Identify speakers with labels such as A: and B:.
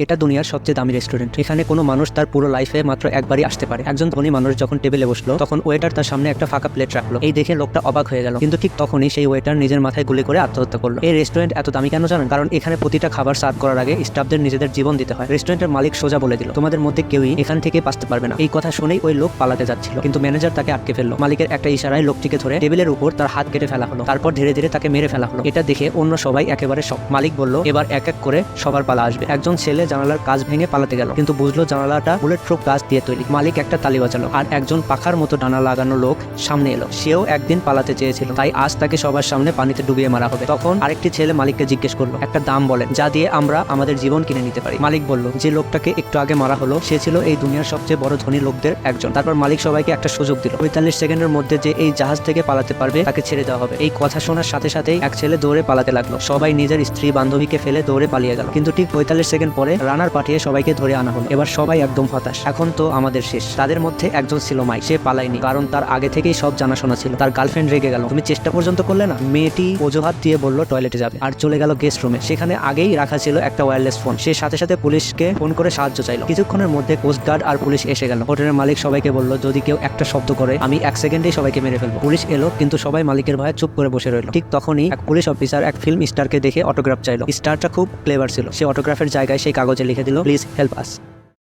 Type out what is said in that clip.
A: এটা দুনিয়ার সবচেয়ে দামি রেস্টুরেন্ট। এখানে কোনো মানুষ তার পুরো লাইফে মাত্র একবারই আসতে পারে। একজন ধনী মানুষ যখন টেবিলে বসলো তখন ওয়েটার তার সামনে একটা ফাঁকা প্লেট রাখলো। এই দেখে লোকটা অবাক হয়ে গেল, কিন্তু ঠিক তখনই সেই ওয়েটার নিজের মাথায় গুলি করে আত্মহত্যা করলো। এই রেস্টুরেন্ট এত দামি কেন জানেন? কারণ এখানে প্রতিটা খাবার সার্ভ করার আগে স্টাফদের নিজেদের জীবন দিতে হয়। রেস্টুরেন্টের মালিক সোজা বলে দিল, তোমাদের মধ্যে কেউই এখান থেকে বাঁচতে পারবে না। এই কথা শুনেই ওই লোক পালাতে যাচ্ছিল, কিন্তু ম্যানেজার তাকে আটকে ফেললো। মালিকের একটা ইশারায় লোকটিকে ধরে টেবিলের উপর তার হাত কেটে ফেলা হলো। তারপর ধীরে ধীরে তাকে মেরে ফেলা হলো। এটা দেখে অন্য সবাই একেবারে শক। মালিক বলল, এবার এক এক করে সবার পালা আসবে। একজন ছেলে জানালার কাঁচ ভেঙে পালাতে গেল, কিন্তু বুঝলো জানালাটা বুলেট প্রুফ কাঁচ দিয়ে তৈরি। মালিক একটা তালি বাজালো, আর একজন পাখার মতো ডানা লাগানো লোক সামনে এলো। সেও একদিন পালাতে চেয়েছিল, তাই আজ তাকে সবার সামনে পানিতে ডুবিয়ে মারা হবে। তখন আরেকটি ছেলে মালিককে জিজ্ঞেস করলো, একটা দাম বলেন যা দিয়ে আমরা আমাদের জীবন কিনে নিতে পারি। মালিক বলল, যে লোকটাকে একটু আগে মারা হলো সে ছিল এই দুনিয়ার সবচেয়ে বড় ধনী লোকদের একজন। তারপর মালিক সবাইকে একটা সুযোগ দিল, 45 সেকেন্ডের মধ্যে যে এই জাহাজ থেকে পালাতে পারবে তাকে ছেড়ে দেওয়া হবে। এই কথা শোনার সাথে সাথেই এক ছেলে দৌড়ে পালাতে লাগলো। সবাই নিজের স্ত্রী বান্ধবীকে ফেলে দৌড়ে পালিয়ে গেল, কিন্তু ঠিক 45 সেকেন্ড পরে রানার পাঠিয়ে সবাইকে ধরে আনা হলো। এবার সবাই একদম হতাশ, এখন তো আমাদের শেষ। তাদের মধ্যে একজন ছিল মাইক। সে পালায়নি, কারণ তার আগে থেকেই সব জানাশোনা ছিল। তার গার্লফ্রেন্ড রেগে গেল, তুমি চেষ্টা পর্যন্ত করলে না। মেয়েটি অজুহাত দিয়ে বলল টয়লেটে যাবে, আর চলে গেল গেস্ট রুমে। সেখানে আগেই রাখা ছিল একটা ওয়্যারলেস ফোন। সে সাথে সাথে পুলিশকে ফোন করে সাহায্য চাইল। কিছুক্ষণের মধ্যে কোস্ট গার্ড আর পুলিশ এসে গেল। হোটেলের মালিক সবাইকে বলল, যদি কেউ একটা শব্দ করে আমি 1 সেকেন্ডেই সবাইকে মেরে ফেলবো। পুলিশ এলো, কিন্তু সবাই মালিকের ভয়ে চুপ করে বসে রইল। ঠিক তখনই এক পুলিশ অফিসার এক ফিল্ম স্টারকে দেখে অটোগ্রাফ চাইল। স্টারটা খুব ক্লেভার ছিল। সে অটোগ্রাফের জায়গায় সেই কাগজে লিখে দিল, প্লিজ হেল্প আস।